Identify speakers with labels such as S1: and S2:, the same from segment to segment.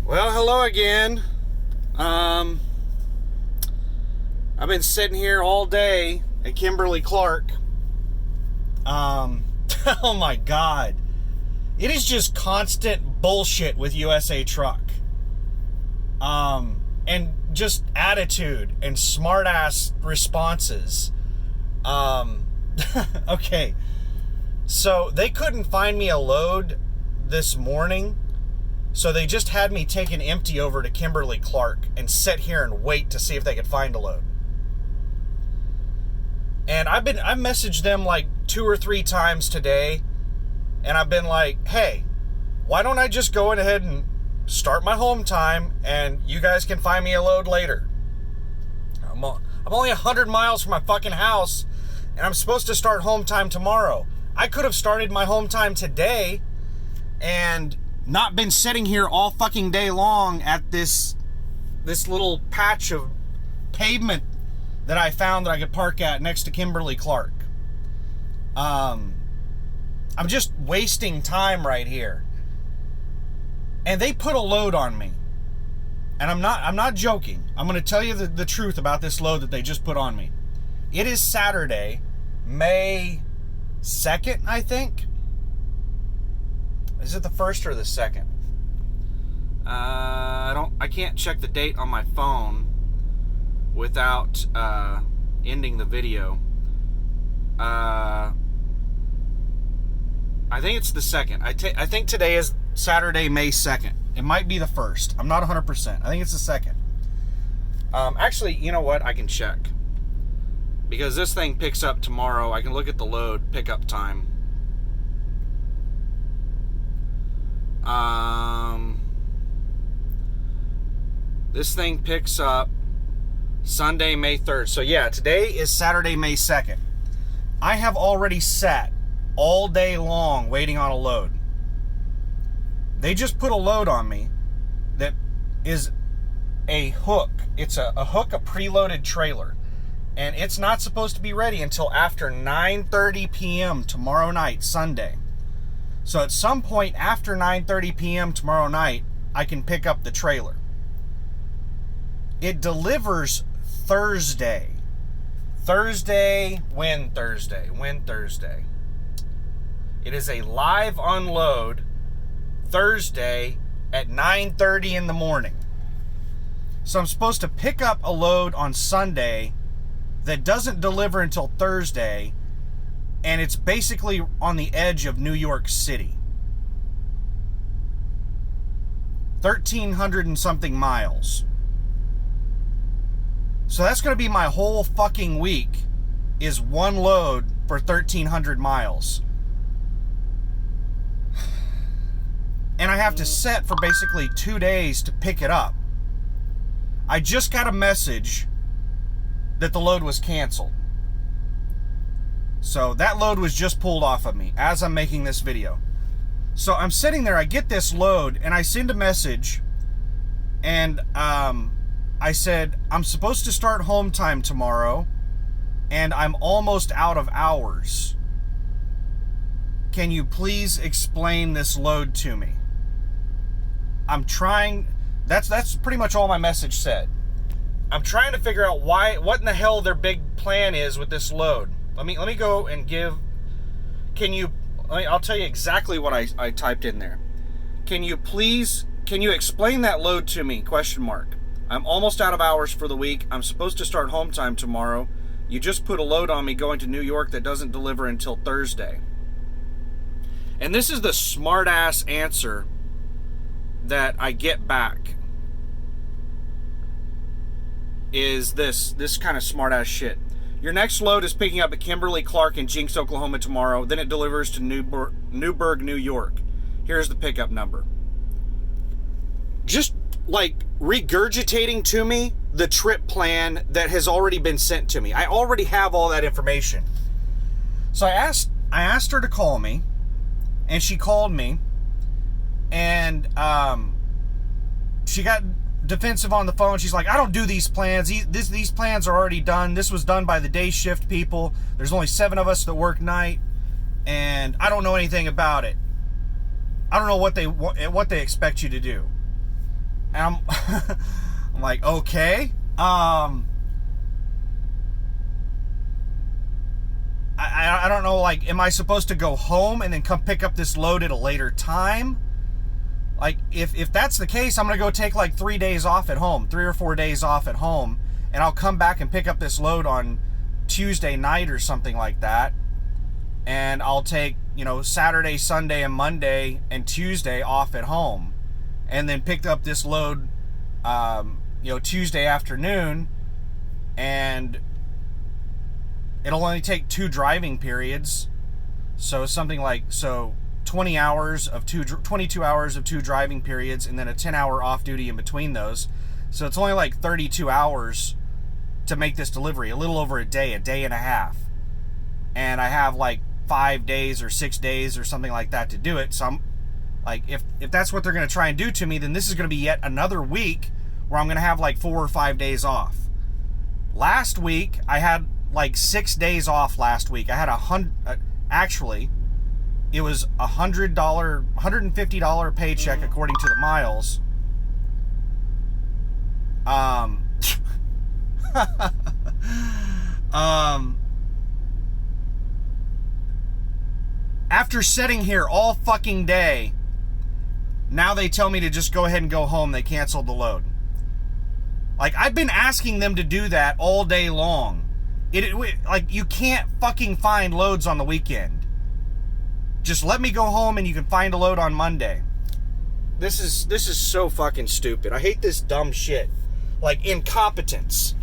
S1: Well, hello again. I've been sitting here all day at Kimberly-Clark. Oh my God. It is just constant bullshit with USA Truck. And just attitude and smartass responses. Okay. So they couldn't find me a load this morning. So they just had me take an empty over to Kimberly-Clark and sit here and wait to see if they could find a load. And I messaged them like 2 or 3 times today, and I've been like, hey, why don't I just go ahead and start my home time and you guys can find me a load later? I'm only 100 miles from my fucking house, and I'm supposed to start home time tomorrow. I could have started my home time today and not been sitting here all fucking day long at this little patch of pavement that I found that I could park at next to Kimberly-Clark. I'm just wasting time right here. And they put a load on me. And I'm not joking. I'm going to tell you the truth about this load that they just put on me. It is Saturday, May 2nd, I think. Is it the 1st or the 2nd? I can't check the date on my phone without ending the video. I think it's the 2nd. I think today is Saturday, May 2nd. It might be the 1st. I'm not 100%. I think it's the 2nd. Actually, you know what? I can check. Because this thing picks up tomorrow. I can look at the load pickup time. This thing picks up Sunday, May 3rd. So yeah, today is Saturday, May 2nd. I have already sat all day long waiting on a load. They just put a load on me that is a hook. It's a hook, a preloaded trailer. And it's not supposed to be ready until after 9:30 p.m. tomorrow night, Sunday. So at some point after 9:30 p.m. tomorrow night, I can pick up the trailer. It delivers Thursday. When Thursday. It is a live unload Thursday at 9:30 in the morning. So I'm supposed to pick up a load on Sunday that doesn't deliver until Thursday, and it's basically on the edge of New York City. 1,300 and something miles. So that's going to be my whole fucking week, is one load for 1,300 miles. And I have to set for basically 2 days to pick it up. I just got a message that the load was canceled. So that load was just pulled off of me as I'm making this video. So I'm sitting there, I get this load, and I send a message, and I said, I'm supposed to start home time tomorrow, and I'm almost out of hours. Can you please explain this load to me? I'm trying, that's pretty much all my message said. I'm trying to figure out what in the hell their big plan is with this load. Let me go and I'll tell you exactly what I typed in there. Can you explain that load to me? ? I'm almost out of hours for the week. I'm supposed to start home time tomorrow. You just put a load on me going to New York that doesn't deliver until Thursday. And this is the smart-ass answer that I get back. Is this kind of smart-ass shit. Your next load is picking up at Kimberly-Clark in Jinx, Oklahoma tomorrow. Then it delivers to Newburgh, New York. Here's the pickup number. Just like regurgitating to me the trip plan that has already been sent to me. I already have all that information. So I asked her to call me, and she called me, and she got defensive on the phone. She's like, I don't do these plans. These plans are already done. This was done by the day shift people. There's only 7 of us that work night, and I don't know anything about it. I don't know what they expect you to do. And I'm like, okay. I don't know, like, am I supposed to go home and then come pick up this load at a later time? Like, if that's the case, I'm going to go take like 3 days off at home, 3 or 4 days off at home, and I'll come back and pick up this load on Tuesday night or something like that. And I'll take, Saturday, Sunday, and Monday and Tuesday off at home. And then pick up this load, Tuesday afternoon. And it'll only take 2 driving periods. So something like, 22 hours of 2 driving periods, and then a 10-hour off duty in between those. So it's only like 32 hours to make this delivery, a little over a day and a half. And I have like 5 days or 6 days or something like that to do it. So I'm like, if that's what they're going to try and do to me, then this is going to be yet another week where I'm going to have like 4 or 5 days off. Last week, I had like 6 days off last week. I had actually, it was $150 paycheck according to the miles. After sitting here all fucking day, now they tell me to just go ahead and go home. They canceled the load. Like, I've been asking them to do that all day long. Like, you can't fucking find loads on the weekend. Just let me go home and you can find a load on Monday. This is so fucking stupid. I hate this dumb shit. Like, incompetence.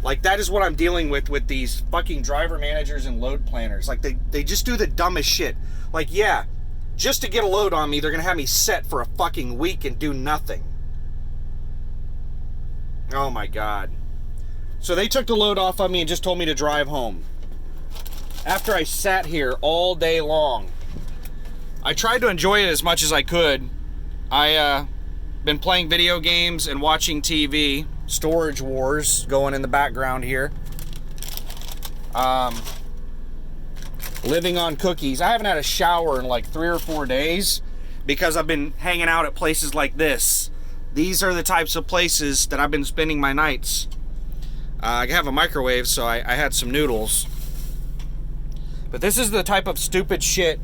S1: Like, that is what I'm dealing with these fucking driver managers and load planners. Like, they just do the dumbest shit. Like, yeah, just to get a load on me, they're gonna have me set for a fucking week and do nothing. Oh my God. So they took the load off of me and just told me to drive home. After I sat here all day long. I tried to enjoy it as much as I could. I been playing video games and watching TV. Storage Wars going in the background here. Living on cookies. I haven't had a shower in like 3 or 4 days because I've been hanging out at places like this. These are the types of places that I've been spending my nights. I have a microwave, so I had some noodles. But this is the type of stupid shit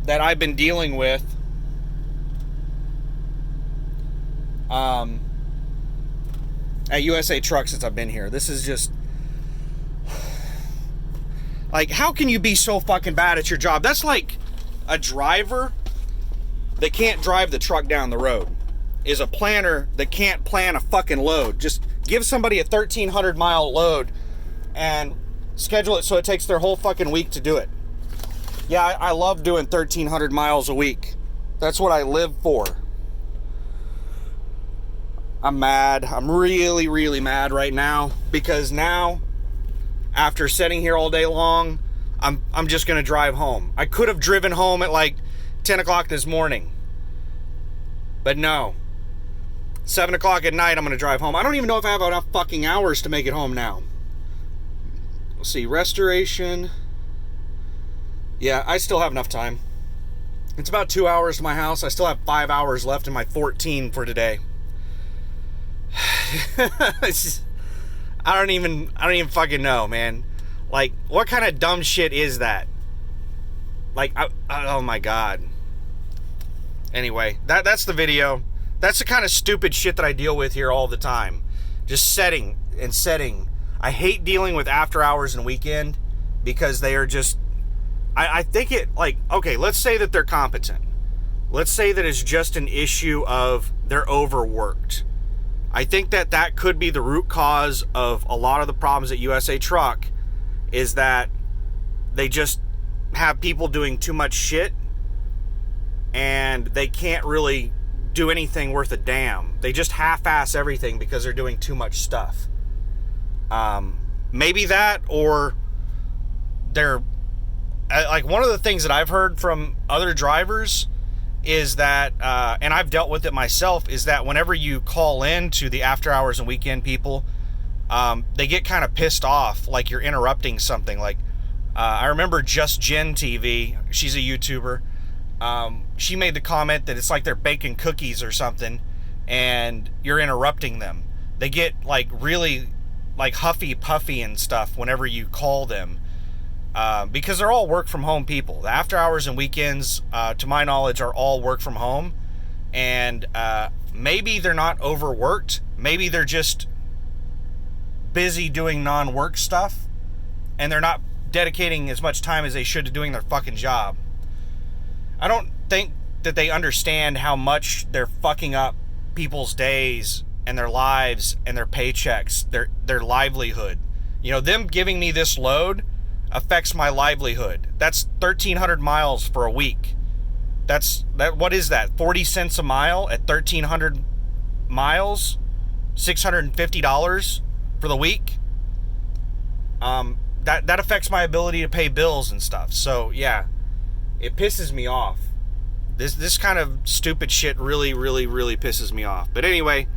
S1: that I've been dealing with. At USA Truck since I've been here. This is just... Like, how can you be so fucking bad at your job? That's like a driver that can't drive the truck down the road is a planner that can't plan a fucking load. Just give somebody a 1,300 mile load and schedule it so it takes their whole fucking week to do it. Yeah, I love doing 1,300 miles a week. That's what I live for. I'm mad. I'm really, really mad right now because now, after sitting here all day long, I'm just going to drive home. I could have driven home at like 10 o'clock this morning. But no. 7 o'clock at night, I'm going to drive home. I don't even know if I have enough fucking hours to make it home now. Let's see. Restoration. Yeah, I still have enough time. It's about 2 hours to my house. I still have 5 hours left in my 14 for today. I don't even fucking know, man. Like, what kind of dumb shit is that? Like, oh my God. Anyway, that's the video. That's the kind of stupid shit that I deal with here all the time. Just setting and setting. I hate dealing with after hours and weekend because they are just... I think it, like, okay, let's say that they're competent. Let's say that it's just an issue of they're overworked. I think that could be the root cause of a lot of the problems at USA Truck is that they just have people doing too much shit and they can't really do anything worth a damn. They just half-ass everything because they're doing too much stuff. Maybe that, or they're... Like, one of the things that I've heard from other drivers is that, and I've dealt with it myself, is that whenever you call in to the after hours and weekend people, they get kind of pissed off, like you're interrupting something. Like, I remember Just Jen TV, she's a YouTuber. she made the comment that it's like they're baking cookies or something, and you're interrupting them. They get like really like huffy puffy and stuff whenever you call them, because they're all work from home people. The after hours and weekends, to my knowledge, are all work from home, and maybe they're not overworked. Maybe they're just busy doing non-work stuff, and they're not dedicating as much time as they should to doing their fucking job. I don't think that they understand how much they're fucking up people's days and their lives and their paychecks, their livelihood. You know, them giving me this load affects my livelihood. That's 1,300 miles for a week. What is that? 40 cents a mile at 1,300 miles? $650 for the week? That affects my ability to pay bills and stuff. So yeah, it pisses me off. This kind of stupid shit really, really, really pisses me off. But anyway,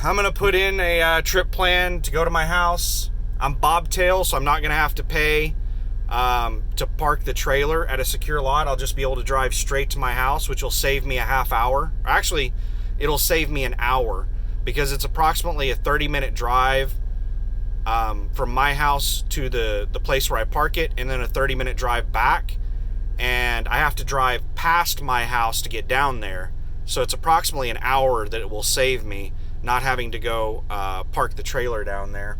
S1: I'm going to put in a trip plan to go to my house. I'm bobtail, so I'm not going to have to pay to park the trailer at a secure lot. I'll just be able to drive straight to my house, which will save me a half hour. Actually, it'll save me an hour, because it's approximately a 30-minute drive from my house to the place where I park it, and then a 30-minute drive back. And I have to drive past my house to get down there. So it's approximately an hour that it will save me not having to go park the trailer down there.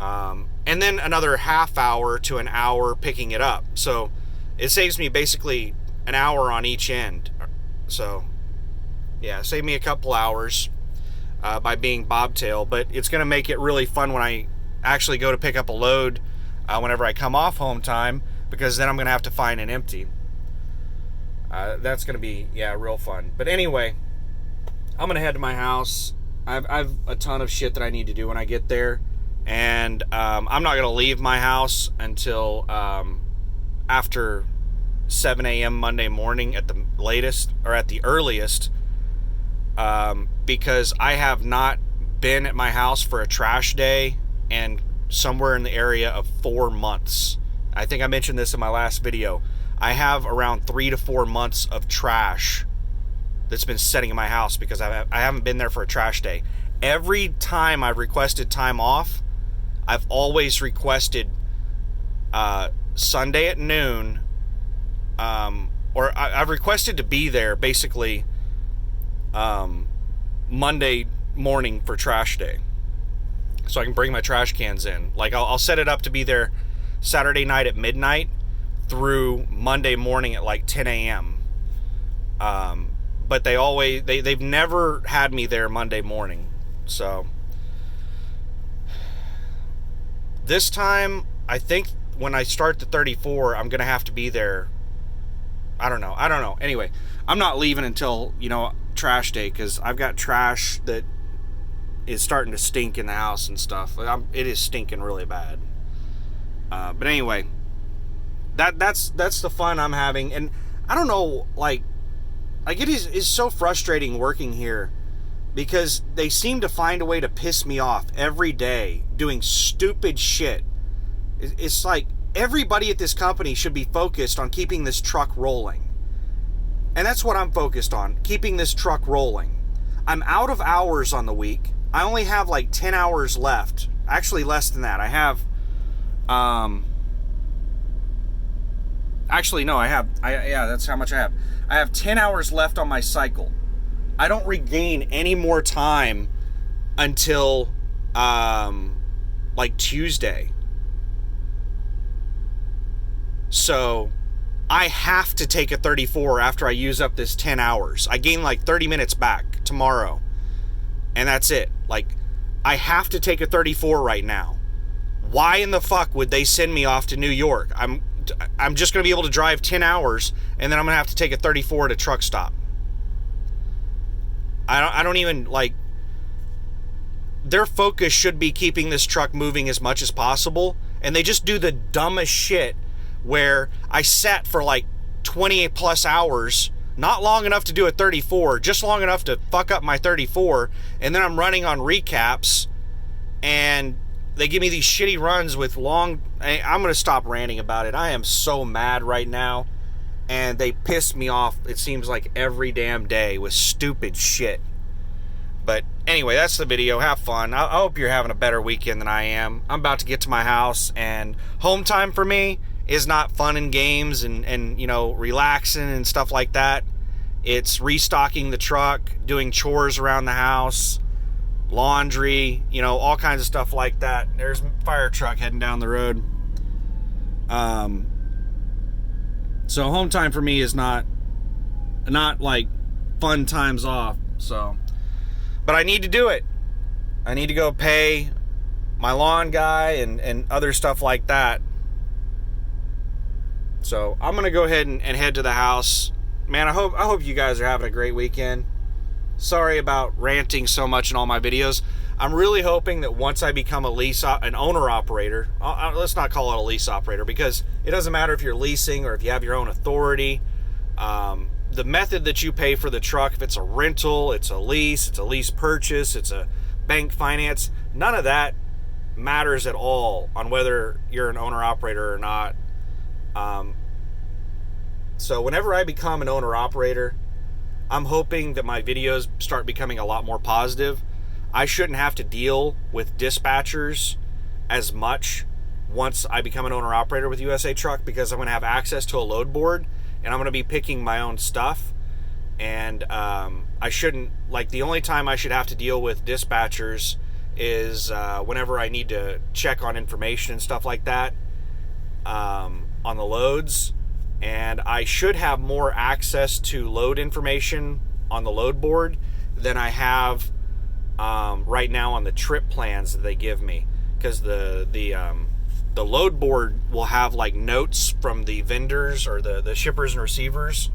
S1: And then another half hour to an hour picking it up. So it saves me basically an hour on each end. So yeah, save me a couple hours by being bobtail. But it's going to make it really fun when I actually go to pick up a load whenever I come off home time, because then I'm going to have to find an empty. That's going to be, real fun. But anyway, I'm going to head to my house. I've a ton of shit that I need to do when I get there. And I'm not going to leave my house until after 7 a.m. Monday morning at the latest, or at the earliest, because I have not been at my house for a trash day and somewhere in the area of 4 months. I think I mentioned this in my last video. I have around 3 to 4 months of trash that's been sitting in my house because I haven't been there for a trash day. Every time I've requested time off, I've always requested Sunday at noon, or I've requested to be there basically Monday morning for trash day, so I can bring my trash cans in. Like I'll set it up to be there Saturday night at midnight through Monday morning at like 10 a.m. But they've never had me there Monday morning. So this time, I think when I start the 34, I'm going to have to be there. I don't know. Anyway, I'm not leaving until, trash day, because I've got trash that is starting to stink in the house and stuff. It is stinking really bad. But anyway, that's the fun I'm having. And I don't know, like it is so frustrating working here, because they seem to find a way to piss me off every day doing stupid shit. It's like everybody at this company should be focused on keeping this truck rolling. And that's what I'm focused on, keeping this truck rolling. I'm out of hours on the week. I only have like 10 hours left. Actually, less than that. I have that's how much I have. I have 10 hours left on my cycle. I don't regain any more time until like Tuesday. So I have to take a 34 after I use up this 10 hours. I gain like 30 minutes back tomorrow. And that's it. Like, I have to take a 34 right now. Why in the fuck would they send me off to New York? I'm just going to be able to drive 10 hours, and then I'm going to have to take a 34 at a truck stop. I don't even, like, their focus should be keeping this truck moving as much as possible, and they just do the dumbest shit where I sat for like 28 plus hours, not long enough to do a 34, just long enough to fuck up my 34, and then I'm running on recaps, and they give me these shitty runs with long... I'm going to stop ranting about it. I am so mad right now. and they piss me off, it seems like every damn day, with stupid shit. But anyway, that's the video. Have fun. I hope you're having a better weekend than I am. I'm about to get to my house, and home time for me is not fun and games and you know, relaxing and stuff like that. It's restocking the truck, doing chores around the house, laundry, you know, all kinds of stuff like that. There's a fire truck heading down the road. So home time for me is not like fun times off. So, but I need to do it. I need to go pay my lawn guy and other stuff like that. So I'm gonna go ahead and head to the house. Man, I hope you guys are having a great weekend. Sorry about ranting so much in all my videos. I'm really hoping that once I become an owner operator, let's not call it a lease operator, because it doesn't matter if you're leasing or if you have your own authority. The method that you pay for the truck, if it's a rental, it's a lease purchase, it's a bank finance, none of that matters at all on whether you're an owner operator or not. So whenever I become an owner operator, I'm hoping that my videos start becoming a lot more positive. I shouldn't have to deal with dispatchers as much once I become an owner-operator with USA Truck, because I'm going to have access to a load board, and I'm going to be picking my own stuff. And I shouldn't, like, the only time I should have to deal with dispatchers is whenever I need to check on information and stuff like that on the loads. And I should have more access to load information on the load board than I have right now on the trip plans that they give me, because the load board will have like notes from the vendors or the shippers and receivers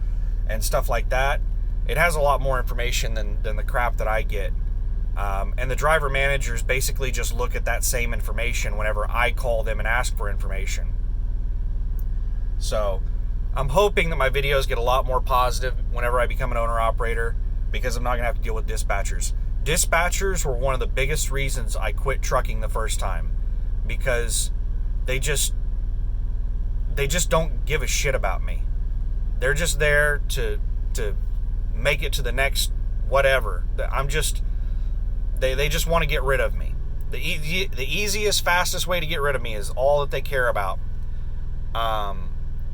S1: and stuff like that. It has a lot more information than the crap that I get, and the driver managers basically just look at that same information whenever I call them and ask for information. So I'm hoping that my videos get a lot more positive whenever I become an owner operator, because I'm not gonna have to deal with dispatchers. Dispatchers were one of the biggest reasons I quit trucking the first time, because they just don't give a shit about me. They're just there to make it to the next whatever. They just want to get rid of me. The easiest, fastest way to get rid of me is all that they care about.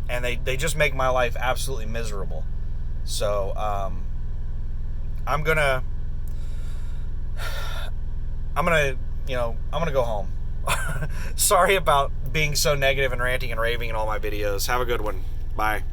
S1: And they just make my life absolutely miserable. So I'm gonna go home. Sorry about being so negative and ranting and raving in all my videos. Have a good one. Bye.